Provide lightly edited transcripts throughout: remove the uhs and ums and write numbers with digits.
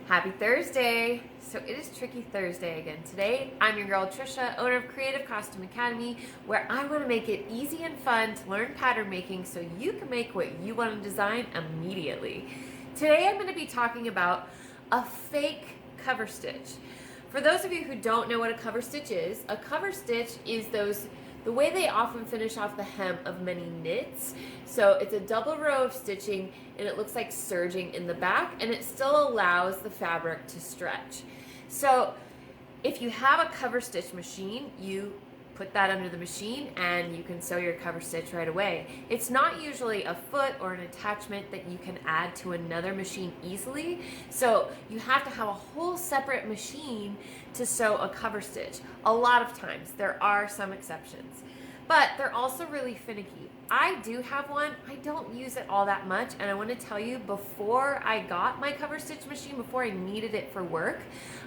Happy Thursday! So it is Tricky Thursday again. Today, I'm your girl Trisha, owner of Creative Costume Academy, where I want to make it easy and fun to learn pattern making so you can make what you want to design immediately. Today, I'm going to be talking about a fake cover stitch. For those of you who don't know what a cover stitch is the way they often finish off the hem of many knits. So it's a double row of stitching and it looks like serging in the back, and it still allows the fabric to stretch. So if you have a cover stitch machine, you put that under the machine and you can sew your cover stitch right away. It's not usually a foot or an attachment that you can add to another machine easily, so you have to have a whole separate machine to sew a cover stitch. A lot of times, there are some exceptions, but they're also really finicky. I do have one. I don't use it all that much, and I want to tell you, before I got my cover stitch machine, before I needed it for work,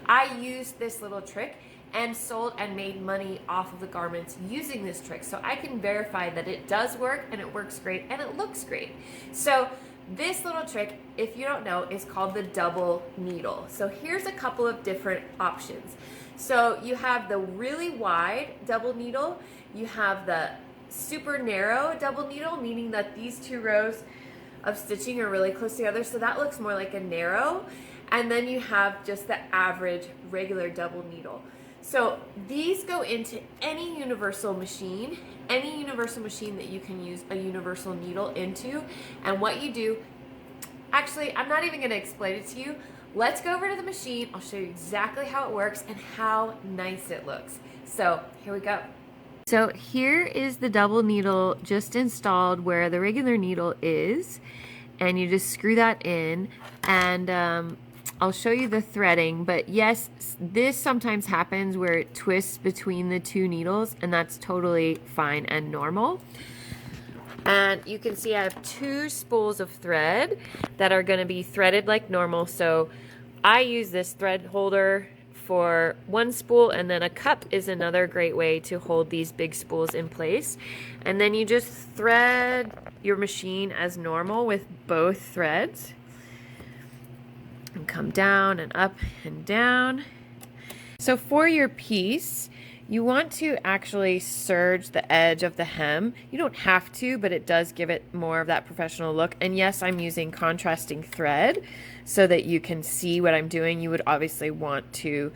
I used this little trick and sold and made money off of the garments using this trick. So I can verify that it does work and it works great and it looks great. So this little trick, if you don't know, is called the double needle. So here's a couple of different options. So you have the really wide double needle, you have the super narrow double needle, meaning that these two rows of stitching are really close together, so that looks more like a narrow, and then you have just the average regular double needle. So these go into any universal machine that you can use a universal needle into. And what you do, actually, I'm not even going to explain it to you. Let's go over to the machine. I'll show you exactly how it works and how nice it looks. So here we go. So here is the double needle just installed where the regular needle is, and you just screw that in, and I'll show you the threading, but yes, this sometimes happens where it twists between the two needles, and that's totally fine and normal. And you can see I have two spools of thread that are going to be threaded like normal. So I use this thread holder for one spool, and then a cup is another great way to hold these big spools in place. And then you just thread your machine as normal with both threads. And come down and up and down. So for your piece, you want to actually serge the edge of the hem. You don't have to, but it does give it more of that professional look. And yes, I'm using contrasting thread so that you can see what I'm doing. You would obviously want to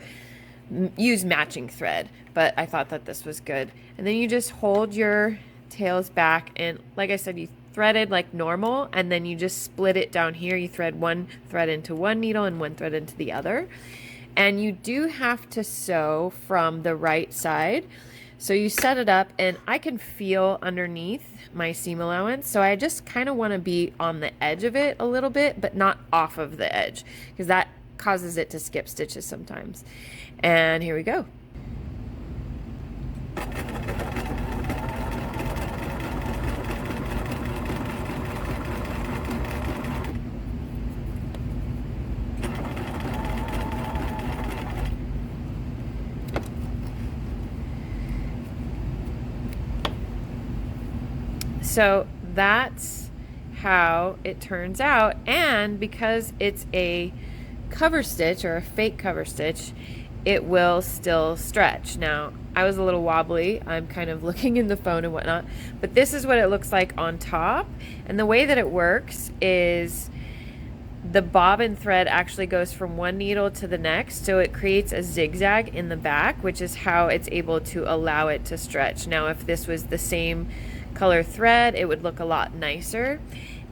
use matching thread, but I thought that this was good. And then you just hold your tails back, and like I said, you threaded like normal, and then you just split it down here. You thread one thread into one needle and one thread into the other, and you do have to sew from the right side. So you set it up, and I can feel underneath my seam allowance, so I just kind of want to be on the edge of it a little bit, but not off of the edge, because that causes it to skip stitches sometimes. And here we go. So that's how it turns out, and because it's a cover stitch or a fake cover stitch, it will still stretch. Now, I was a little wobbly. I'm kind of looking in the phone and whatnot, but this is what it looks like on top. And the way that it works is the bobbin thread actually goes from one needle to the next, so it creates a zigzag in the back, which is how it's able to allow it to stretch. Now, if this was the same color thread, it would look a lot nicer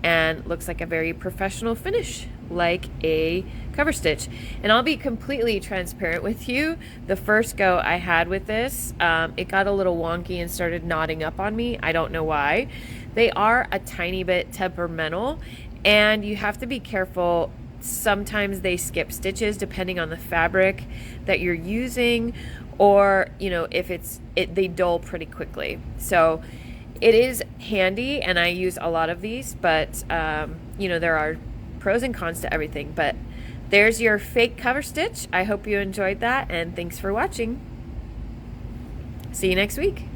and looks like a very professional finish, like a cover stitch. And I'll be completely transparent with you. The first go I had with this, it got a little wonky and started knotting up on me. I don't know why. They are a tiny bit temperamental, and you have to be careful. Sometimes they skip stitches depending on the fabric that you're using, or if they dull pretty quickly. So it is handy, and I use a lot of these, but there are pros and cons to everything. But there's your fake cover stitch. I hope you enjoyed that, and thanks for watching. See you next week.